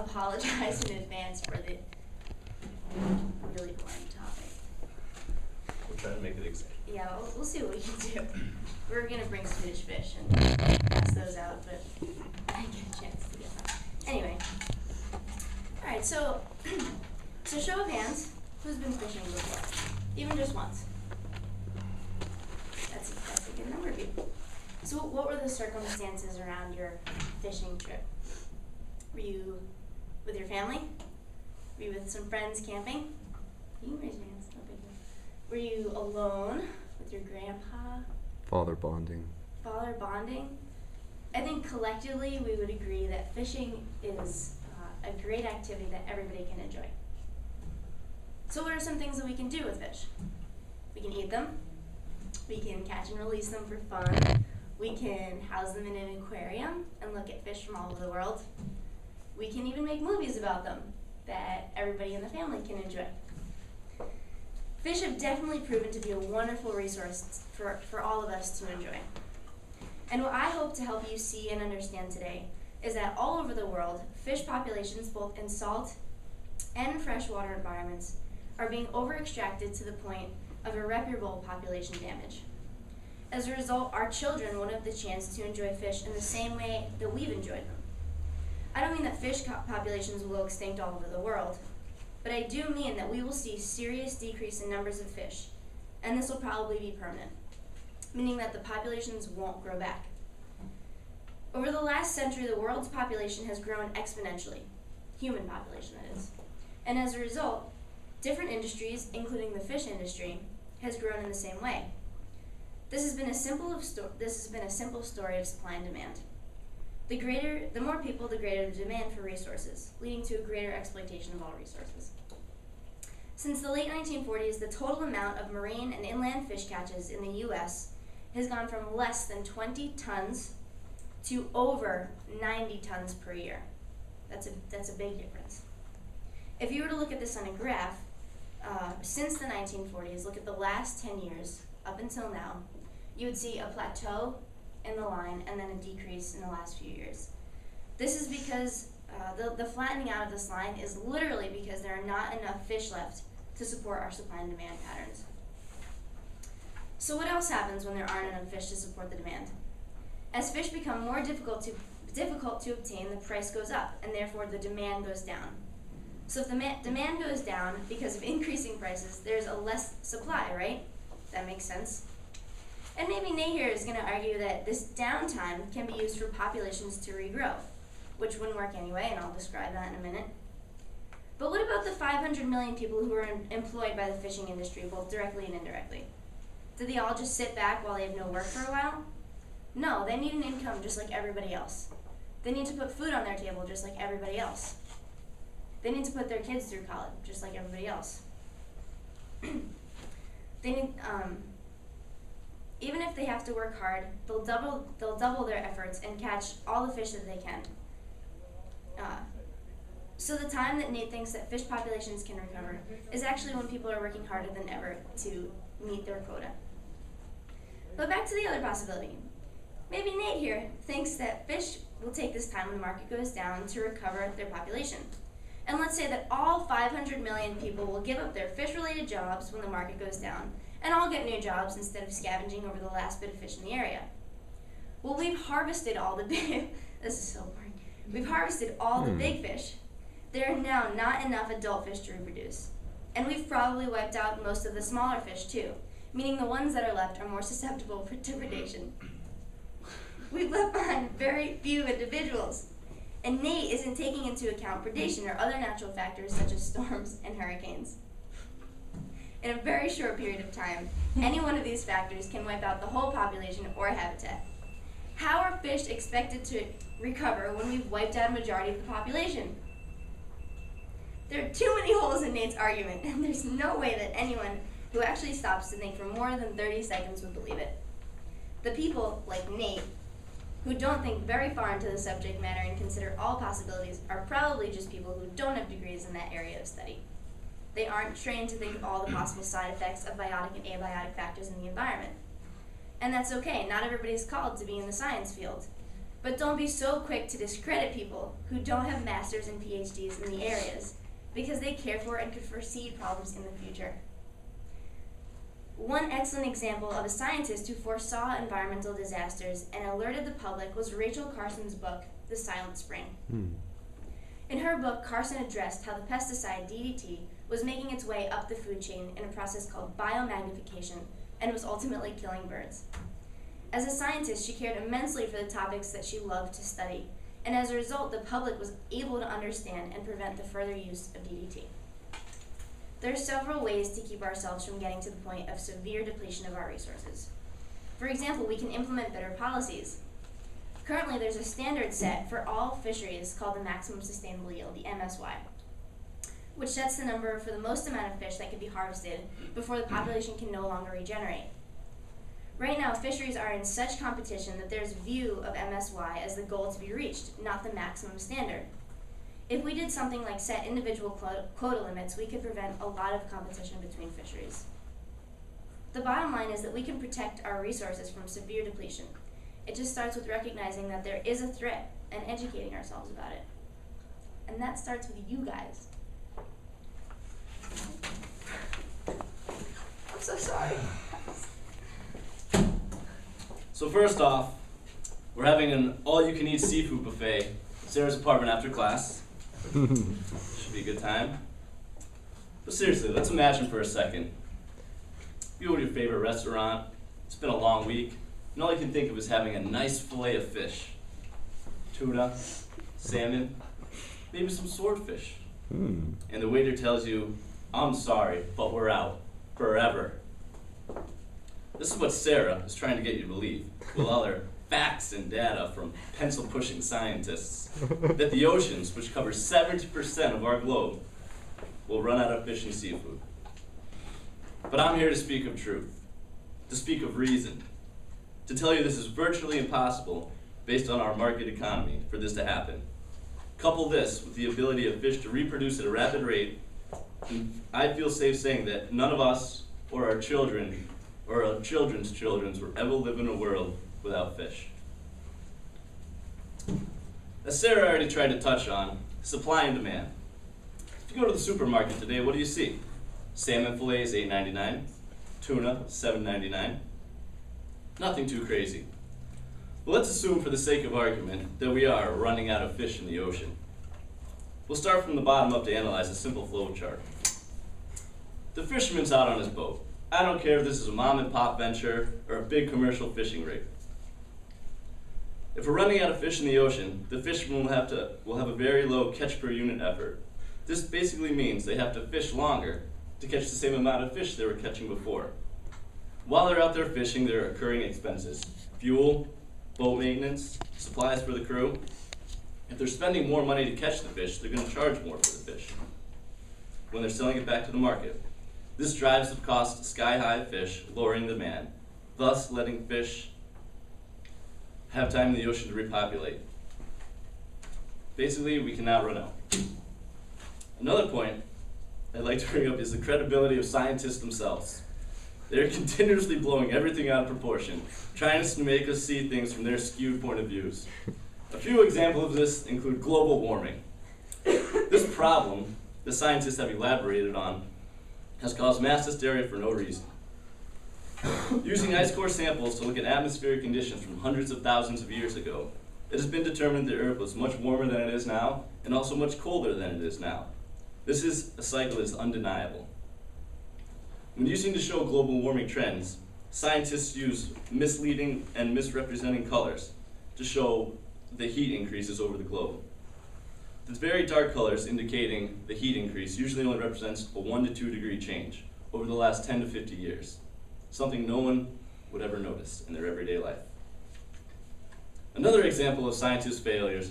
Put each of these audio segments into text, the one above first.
apologize in advance for the really boring topic. We'll try to make it exciting. Yeah, we'll see what we can do. We're gonna bring Swedish fish and pass those out, but I didn't get a chance to get them. Anyway. Alright, so show of hands, who's been fishing before? Even just once. That's a good number of you. So what were the circumstances around your fishing trip? Were you with your family? Were you with some friends camping? You can raise your hands, no big deal. Were you alone with your grandpa? Father bonding. Father bonding? I think collectively we would agree that fishing is a great activity that everybody can enjoy. So what are some things that we can do with fish? We can eat them. We can catch and release them for fun. We can house them in an aquarium and look at fish from all over the world. We can even make movies about them that everybody in the family can enjoy. Fish have definitely proven to be a wonderful resource for all of us to enjoy. And what I hope to help you see and understand today is that all over the world, fish populations, both in salt and freshwater environments, are being over-extracted to the point of irreparable population damage. As a result, our children won't have the chance to enjoy fish in the same way that we've enjoyed them. I don't mean that fish populations will go extinct all over the world, but I do mean that we will see serious decrease in numbers of fish, and this will probably be permanent, meaning that the populations won't grow back. Over the last century, the world's population has grown exponentially, human population that is, and as a result, different industries, including the fish industry, has grown in the same way. This has been a simple story of supply and demand. The more people, the greater the demand for resources, leading to a greater exploitation of all resources. Since the late 1940s, the total amount of marine and inland fish catches in the U.S. has gone from less than 20 tons to over 90 tons per year. That's a big difference. If you were to look at this on a graph, since the 1940s, look at the last 10 years up until now, you would see a plateau in the line and then a decrease in the last few years. This is because the flattening out of this line is literally because there are not enough fish left to support our supply and demand patterns. So what else happens when there aren't enough fish to support the demand? As fish become more difficult to obtain, the price goes up, and therefore the demand goes down. So if the demand goes down because of increasing prices, there's a less supply, right? That makes sense. And maybe Nate here is going to argue that this downtime can be used for populations to regrow, which wouldn't work anyway, and I'll describe that in a minute. But what about the 500 million people who are employed by the fishing industry, both directly and indirectly? Do they all just sit back while they have no work for a while? No, they need an income just like everybody else. They need to put food on their table just like everybody else. They need to put their kids through college just like everybody else. Even if they have to work hard, they'll double their efforts and catch all the fish that they can. So the time that Nate thinks that fish populations can recover is actually when people are working harder than ever to meet their quota. But back to the other possibility. Maybe Nate here thinks that fish will take this time when the market goes down to recover their population. And let's say that all 500 million people will give up their fish-related jobs when the market goes down, and all get new jobs instead of scavenging over the last bit of fish in the area. Well, we've harvested all the big, this is so boring. We've harvested all the big fish. There are now not enough adult fish to reproduce. And we've probably wiped out most of the smaller fish too, meaning the ones that are left are more susceptible to predation. We've left behind very few individuals. And Nate isn't taking into account predation or other natural factors such as storms and hurricanes. In a very short period of time, any one of these factors can wipe out the whole population or habitat. How are fish expected to recover when we've wiped out a majority of the population? There are too many holes in Nate's argument, and there's no way that anyone who actually stops to think for more than 30 seconds would believe it. The people, like Nate, who don't think very far into the subject matter and consider all possibilities are probably just people who don't have degrees in that area of study. They aren't trained to think of all the possible side effects of biotic and abiotic factors in the environment. And that's okay, not everybody's called to be in the science field. But don't be so quick to discredit people who don't have masters and PhDs in the areas because they care for and could foresee problems in the future. One excellent example of a scientist who foresaw environmental disasters and alerted the public was Rachel Carson's book, The Silent Spring. In her book, Carson addressed how the pesticide DDT was making its way up the food chain in a process called biomagnification and was ultimately killing birds. As a scientist, she cared immensely for the topics that she loved to study, and as a result, the public was able to understand and prevent the further use of DDT. There are several ways to keep ourselves from getting to the point of severe depletion of our resources. For example, we can implement better policies. Currently, there's a standard set for all fisheries called the Maximum Sustainable Yield, the MSY, which sets the number for the most amount of fish that can be harvested before the population can no longer regenerate. Right now, fisheries are in such competition that there's a view of MSY as the goal to be reached, not the maximum standard. If we did something like set individual quota limits, we could prevent a lot of competition between fisheries. The bottom line is that we can protect our resources from severe depletion. It just starts with recognizing that there is a threat and educating ourselves about it. And that starts with you guys. I'm so sorry. So first off, we're having an all-you-can-eat seafood buffet at Sarah's apartment after class. Should be a good time. But seriously, let's imagine for a second. You go to your favorite restaurant, it's been a long week, and all you can think of is having a nice fillet of fish. Tuna, salmon, maybe some swordfish. And the waiter tells you, "I'm sorry, but we're out. Forever." This is what Sarah is trying to get you to believe, with all her facts and data from pencil-pushing scientists, that the oceans, which cover 70% of our globe, will run out of fish and seafood. But I'm here to speak of truth, to speak of reason, to tell you this is virtually impossible based on our market economy for this to happen. Couple this with the ability of fish to reproduce at a rapid rate, and I feel safe saying that none of us or our children or our children's children will ever live in a world without fish. As Sarah already tried to touch on, supply and demand. If you go to the supermarket today, what do you see? Salmon fillets $8.99, tuna $7.99. Nothing too crazy. But let's assume for the sake of argument that we are running out of fish in the ocean. We'll start from the bottom up to analyze a simple flow chart. The fisherman's out on his boat. I don't care if this is a mom and pop venture or a big commercial fishing rig. If we're running out of fish in the ocean, the fishermen will have a very low catch per unit effort. This basically means they have to fish longer to catch the same amount of fish they were catching before. While they're out there fishing, there are occurring expenses: fuel, boat maintenance, supplies for the crew. If they're spending more money to catch the fish, they're going to charge more for the fish when they're selling it back to the market. This drives the cost sky-high fish, lowering demand, thus letting fish have time in the ocean to repopulate. Basically, we cannot run out. Another point I'd like to bring up is the credibility of scientists themselves. They're continuously blowing everything out of proportion, trying to make us see things from their skewed point of views. A few examples of this include global warming. This problem, the scientists have elaborated on, has caused mass hysteria for no reason. Using ice core samples to look at atmospheric conditions from hundreds of thousands of years ago, it has been determined the Earth was much warmer than it is now, and also much colder than it is now. This is a cycle that is undeniable. When using to show global warming trends, scientists use misleading and misrepresenting colors to show the heat increases over the globe. The very dark colors indicating the heat increase usually only represents a 1 to 2 degree change over the last 10 to 50 years, something no one would ever notice in their everyday life. Another example of scientists' failures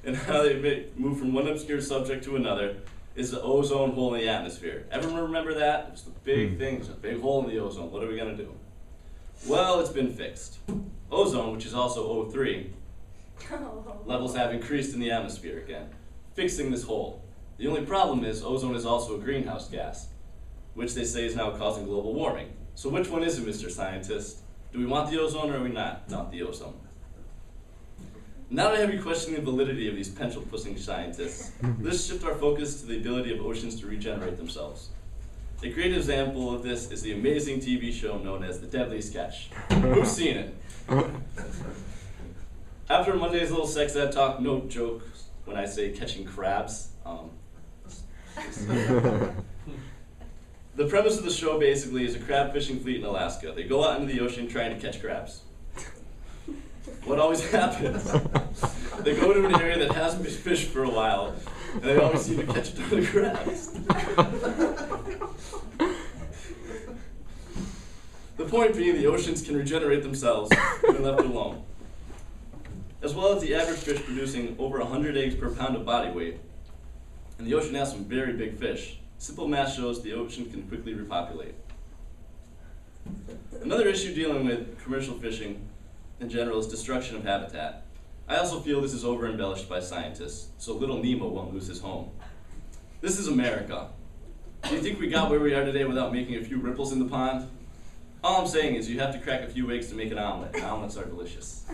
and how they move from one obscure subject to another is the ozone hole in the atmosphere. Everyone remember that? It was the big thing, it's a big hole in the ozone. What are we going to do? Well, it's been fixed. Ozone, which is also O3, levels have increased in the atmosphere again, fixing this hole. The only problem is ozone is also a greenhouse gas, which they say is now causing global warming. So which one is it, Mr. Scientist? Do we want the ozone or do we not want the ozone? Now that I have you questioning the validity of these pencil-pushing scientists, let's shift our focus to the ability of oceans to regenerate themselves. A great example of this is the amazing TV show known as The Deadliest Catch. Who's seen it? After Monday's little sex ed talk, no joke when I say catching crabs. The premise of the show basically is a crab fishing fleet in Alaska. They go out into the ocean trying to catch crabs. What always happens? They go to an area that hasn't been fished for a while, and they always seem to catch a ton of crabs. The point being, the oceans can regenerate themselves when left alone. As well as the average fish producing over 100 eggs per pound of body weight. And the ocean has some very big fish. Simple math shows the ocean can quickly repopulate. Another issue dealing with commercial fishing in general is destruction of habitat. I also feel this is over-embellished by scientists, so little Nemo won't lose his home. This is America. Do you think we got where we are today without making a few ripples in the pond? All I'm saying is you have to crack a few eggs to make an omelet, and omelets are delicious.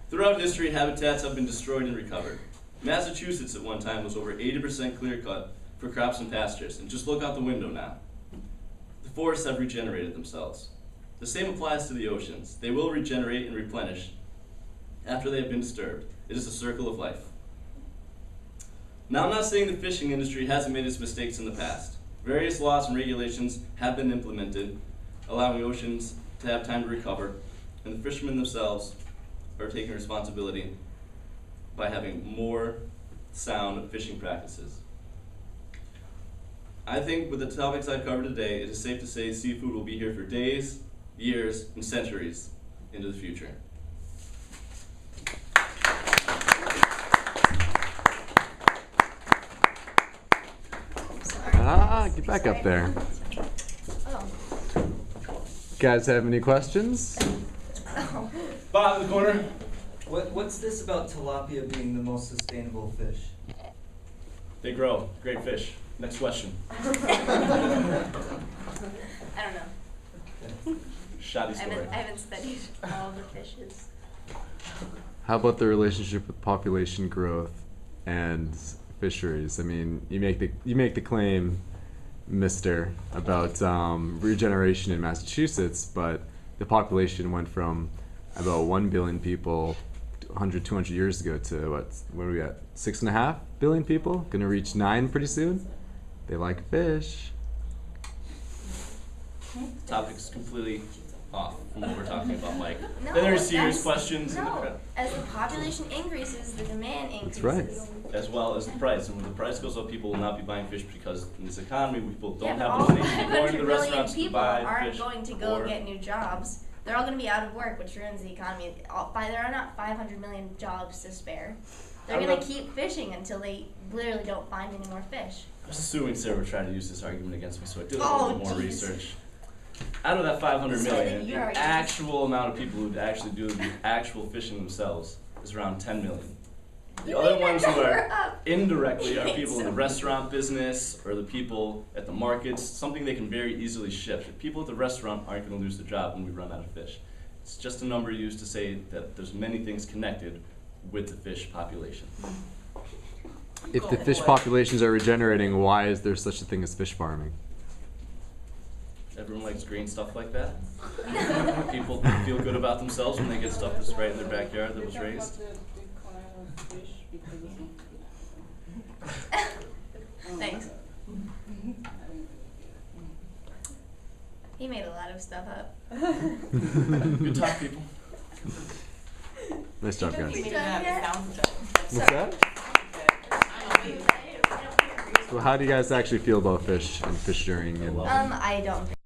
Throughout history, habitats have been destroyed and recovered. Massachusetts at one time was over 80% clear-cut for crops and pastures, and just look out the window now. The forests have regenerated themselves. The same applies to the oceans. They will regenerate and replenish after they have been disturbed. It is a circle of life. Now, I'm not saying the fishing industry hasn't made its mistakes in the past. Various laws and regulations have been implemented, allowing oceans to have time to recover, and the fishermen themselves are taking responsibility by having more sound fishing practices. I think with the topics I've covered today, it is safe to say seafood will be here for days, years, and centuries into the future. Get back up there. Oh. Guys have any questions? Oh. Bob in the corner. What's this about tilapia being the most sustainable fish? They grow. Great fish. Next question. I don't know. Shoddy I story. haven't studied all the fishes. How about the relationship with population growth and fisheries? I mean, you make the claim, Mister, about regeneration in Massachusetts, but the population went from about 1 billion people 100, 200 years ago to what are we at? 6.5 billion people? Gonna reach 9 pretty soon? They like fish. Topic's completely off from what we're talking about, Mike. No, Then there's serious that's- questions in the No, crowd, as the population increases, the demand increases. That's right. as well as the price. And when the price goes up, people will not be buying fish because in this economy, people Yeah, don't but have all the money to be going to 500 the million restaurants to people buy aren't fish. going to go or- get new jobs. They're all going to be out of work, which ruins the economy. There are not 500 million jobs to spare. They're I'm going to not- keep fishing until they literally don't find any more fish. I'm assuming Sarah would try to use this argument against me, so I did a Oh, little bit more jeez. research. Out of that 500 This is why million, you the are- actual amount of people who actually do the actual fishing themselves is around 10 million. The You other made ones that who are number up. indirectly are It's people in the so- restaurant business or the people at the markets, something they can very easily shift. The people at the restaurant aren't going to lose their job when we run out of fish. It's just a number used to say that there's many things connected with the fish population. If the fish populations are regenerating, why is there such a thing as fish farming? Everyone likes green stuff like that. People feel good about themselves when they get stuff that's right in their backyard that was raised. Thanks. He made a lot of stuff up. Good talk, people. Nice job, guys. Done have yet? the sound effect. What's that? So how do you guys actually feel about fish and fish during and I don't think